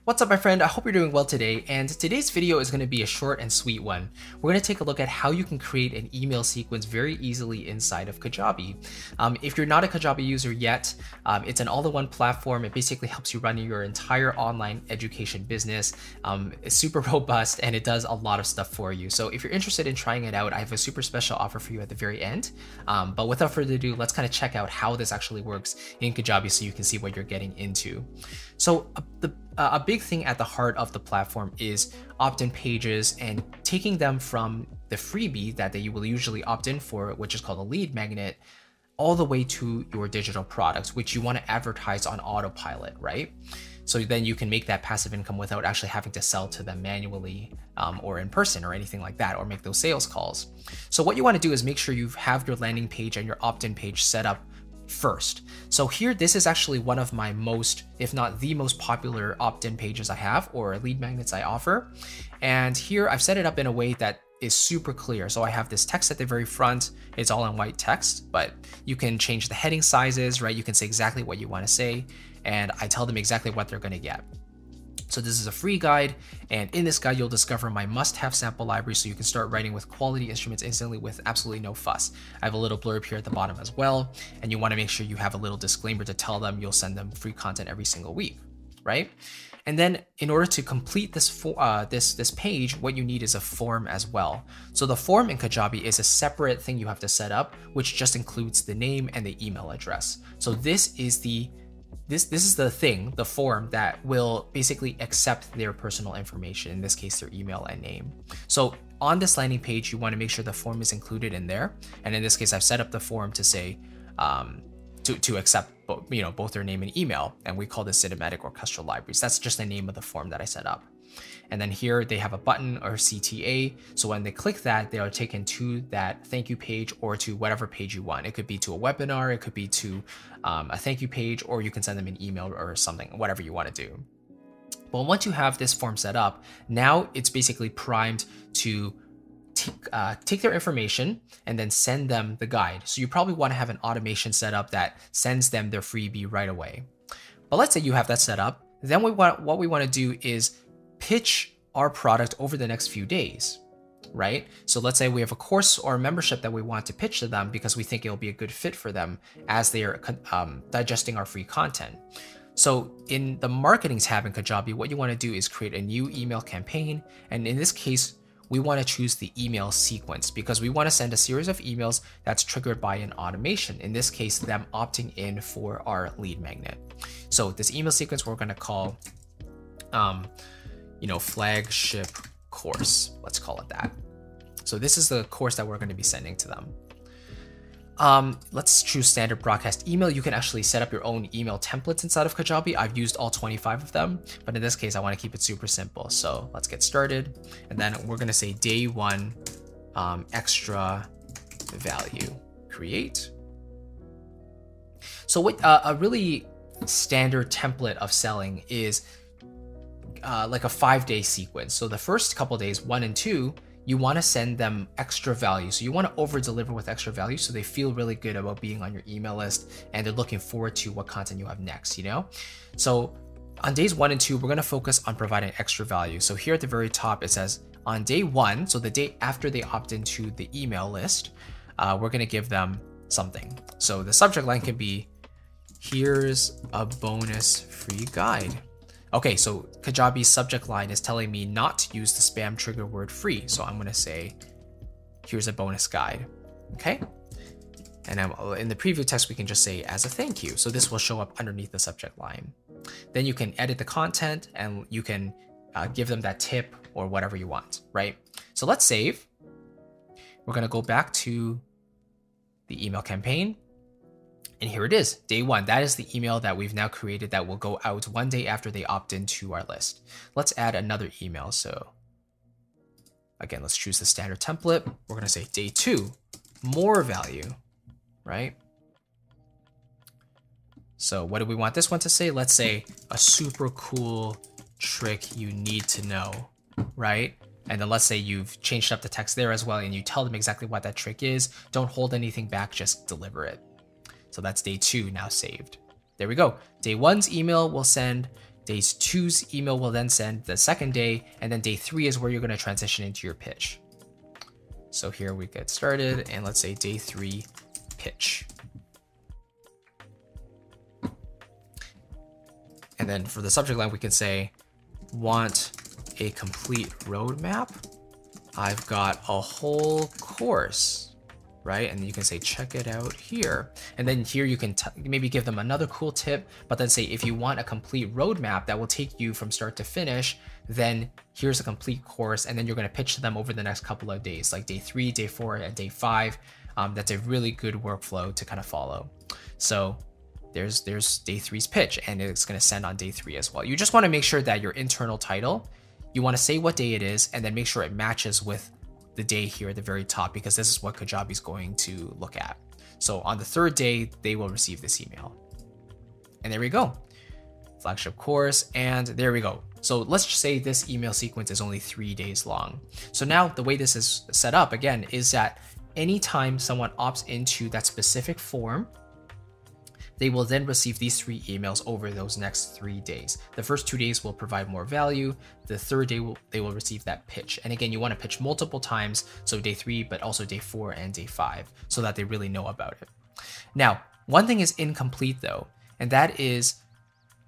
What's up, my friend? I hope you're doing well today, and today's video is going to be a short and sweet one. We're going to take a look at how you can create an email sequence very easily inside of Kajabi. If you're not a Kajabi user yet, it's an all-in-one platform. It basically helps you run your entire online education business. It's super robust, and it does a lot of stuff for you. So if you're interested in trying it out, I have a super special offer for you at the very end. But without further ado, let's kind of check out how this actually works in Kajabi so you can see what you're getting into. So a big thing at the heart of the platform is opt-in pages and taking them from the freebie that you will usually opt in for, which is called a lead magnet, all the way to your digital products, which you want to advertise on autopilot, right? So then you can make that passive income without actually having to sell to them manually or in person or anything like that, or make those sales calls. So what you want to do is make sure you have your landing page and your opt-in page set up first. So here, this is actually one of my most, if not the most popular opt-in pages I have, or lead magnets I offer. And here I've set it up in a way that is super clear. So I have this text at the very front. It's all in white text, but you can change the heading sizes, right? You can say exactly what you want to say, and I tell them exactly what they're going to get. So this is a free guide, and in this guide, you'll discover my must-have sample library so you can start writing with quality instruments instantly with absolutely no fuss. I have a little blurb here at the bottom as well, and you want to make sure you have a little disclaimer to tell them you'll send them free content every single week, right? And then in order to complete this page, what you need is a form as well. So the form in Kajabi is a separate thing you have to set up, which just includes the name and the email address. So this is the the form that will basically accept their personal information, in this case, their email and name. So on this landing page, you want to make sure the form is included in there. And in this case, I've set up the form to say, to accept both their name and email. And we call this cinematic orchestral libraries. That's just the name of the form that I set up. And then here they have a button or CTA. So when they click that, they are taken to that thank you page or to whatever page you want. It could be to a webinar, it could be to a thank you page, or you can send them an email or something, whatever you want to do. But once you have this form set up, now it's basically primed to take their information and then send them the guide. So you probably want to have an automation set up that sends them their freebie right away. But let's say you have that set up. Then what we want to do is pitch our product over the next few days, right? So let's say we have a course or a membership that we want to pitch to them because we think it'll be a good fit for them as they are digesting our free content. So in the marketing tab in Kajabi, what you want to do is create a new email campaign. And in this case, we want to choose the email sequence because we want to send a series of emails that's triggered by an automation. In this case, them opting in for our lead magnet. So this email sequence we're going to call flagship course, let's call it that. So this is the course that we're going to be sending to them. Let's choose standard broadcast email. You can actually set up your own email templates inside of Kajabi. I've used all 25 of them, but in this case, I want to keep it super simple. So let's get started. And then we're going to say day one, extra value, create. So what a really standard template of selling is like a 5-day sequence. So the first couple days, 1 and 2, you want to send them extra value. So you want to over deliver with extra value so they feel really good about being on your email list and they're looking forward to what content you have next, So on days 1 and 2, we're going to focus on providing extra value. So here at the very top, it says on day 1, so the day after they opt into the email list, we're going to give them something. So the subject line can be, here's a bonus free guide. Okay, so Kajabi's subject line is telling me not to use the spam trigger word free. So I'm going to say, here's a bonus guide. Okay. And in the preview text, we can just say as a thank you. So this will show up underneath the subject line. Then you can edit the content and you can give them that tip or whatever you want, right? So let's save. We're going to go back to the email campaign. And here it is, day 1. That is the email that we've now created that will go out 1 day after they opt into our list. Let's add another email. So again, let's choose the standard template. We're going to say day 2, more value, right? So what do we want this one to say? Let's say a super cool trick you need to know, right? And then let's say you've changed up the text there as well and you tell them exactly what that trick is. Don't hold anything back, just deliver it. So that's day 2 now saved. There we go. Day 1's email will send Day 2's email will then send the second day, and then day 3 is where you're going to transition into your pitch. So here we get started, and let's say day 3 pitch. And then for the subject line, we can say, want a complete roadmap. I've got a whole course, right? And you can say, check it out here. And then here you can maybe give them another cool tip, but then say, if you want a complete roadmap that will take you from start to finish, then here's a complete course. And then you're going to pitch to them over the next couple of days, like day 3, day 4, and day 5. That's a really good workflow to kind of follow. So there's day 3's pitch, and it's going to send on day 3 as well. You just want to make sure that your internal title, you want to say what day it is, and then make sure it matches with the day here at the very top, because this is what Kajabi is going to look at. So on the 3rd day, they will receive this email. And there we go. Flagship course, and there we go. So let's just say this email sequence is only 3 days long. So now the way this is set up, again, is that anytime someone opts into that specific form, they will then receive these 3 emails over those next 3 days. The first 2 days will provide more value. The 3rd day they will receive that pitch. And again, you want to pitch multiple times, so day 3, but also day 4 and day 5, so that they really know about it. Now, one thing is incomplete though, and that is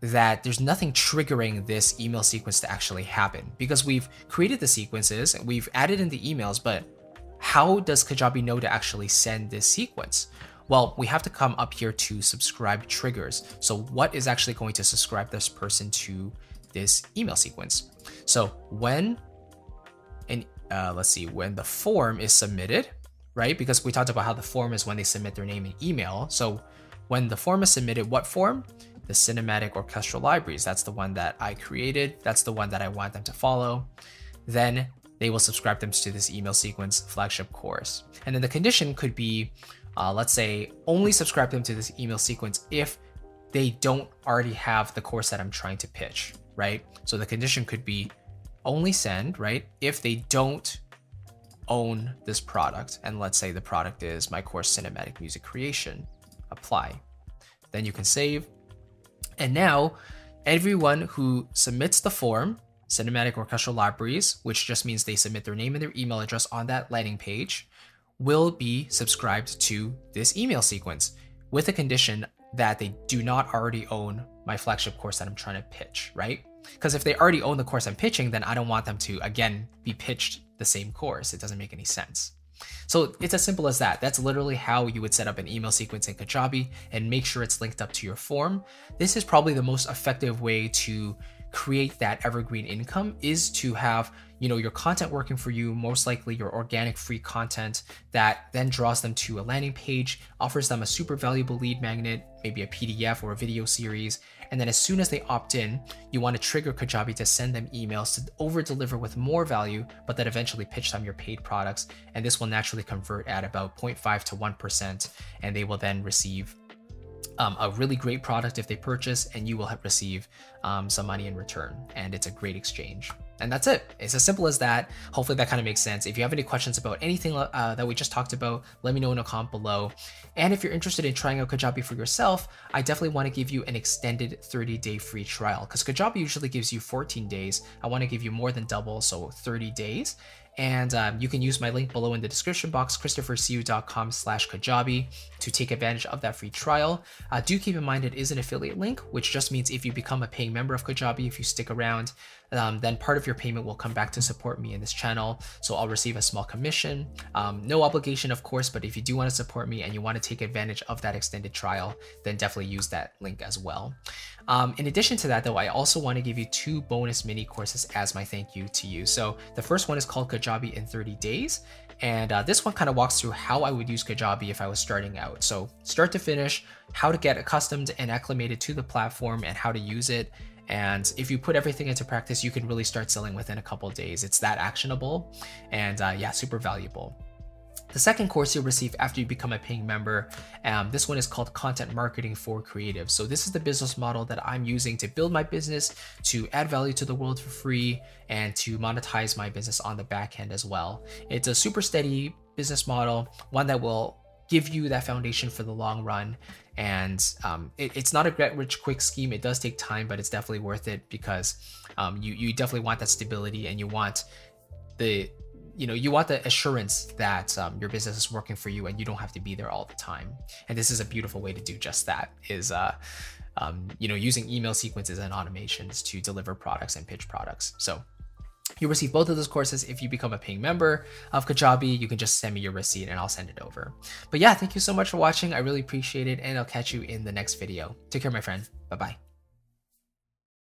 that there's nothing triggering this email sequence to actually happen, because we've created the sequences and we've added in the emails, but how does Kajabi know to actually send this sequence? Well, we have to come up here to subscribe triggers. So what is actually going to subscribe this person to this email sequence? So when, let's see, when the form is submitted, right? Because we talked about how the form is when they submit their name and email. So when the form is submitted, what form? The cinematic orchestral libraries. That's the one that I created. That's the one that I want them to follow. Then they will subscribe them to this email sequence flagship course. And then the condition could be, let's say, only subscribe them to this email sequence if they don't already have the course that I'm trying to pitch, right? So the condition could be only send, right? If they don't own this product, and let's say the product is my course Cinematic Music Creation, apply. Then you can save. And now everyone who submits the form, Cinematic Orchestral Libraries, which just means they submit their name and their email address on that landing page, will be subscribed to this email sequence with a condition that they do not already own my flagship course that I'm trying to pitch, right? Because if they already own the course I'm pitching, then I don't want them to, again, be pitched the same course. It doesn't make any sense. So it's as simple as that. That's literally how you would set up an email sequence in Kajabi and make sure it's linked up to your form. This is probably the most effective way to create that evergreen income, is to have, you know, your content working for you, most likely your organic free content that then draws them to a landing page, offers them a super valuable lead magnet, maybe a PDF or a video series. And then as soon as they opt in, you want to trigger Kajabi to send them emails to over deliver with more value, but that eventually pitch them your paid products. And this will naturally convert at about 0.5 to 1%. And they will then receive a really great product if they purchase, and you will receive some money in return. And it's a great exchange. And that's it. It's as simple as that. Hopefully that kind of makes sense. If you have any questions about anything that we just talked about, let me know in a comment below. And if you're interested in trying out Kajabi for yourself, I definitely want to give you an extended 30-day free trial, because Kajabi usually gives you 14 days. I want to give you more than double, so 30 days. And you can use my link below in the description box, christophercu.com/Kajabi, to take advantage of that free trial. Do keep in mind it is an affiliate link, which just means if you become a paying member of Kajabi, if you stick around, then part of your payment will come back to support me in this channel. So I'll receive a small commission. No obligation, of course, but if you do want to support me and you want to take advantage of that extended trial, then definitely use that link as well. In addition to that, though, I also want to give you 2 bonus mini courses as my thank you to you. So the first one is called Kajabi in 30 days. And this one kind of walks through how I would use Kajabi if I was starting out. So start to finish, how to get accustomed and acclimated to the platform and how to use it. And if you put everything into practice, you can really start selling within a couple of days. It's that actionable and yeah, super valuable. The second course you'll receive after you become a paying member, this one is called Content Marketing for Creatives. So this is the business model that I'm using to build my business, to add value to the world for free, and to monetize my business on the back end as well. It's a super steady business model, one that will give you that foundation for the long run. And it's not a get rich quick scheme. It does take time, but it's definitely worth it because you definitely want that stability, and you want the assurance that your business is working for you and you don't have to be there all the time. And this is a beautiful way to do just that, is using email sequences and automations to deliver products and pitch products. So you'll receive both of those courses if you become a paying member of Kajabi. You can just send me your receipt and I'll send it over. But yeah, thank you so much for watching. I really appreciate it, and I'll catch you in the next video. Take care, my friend. Bye-bye.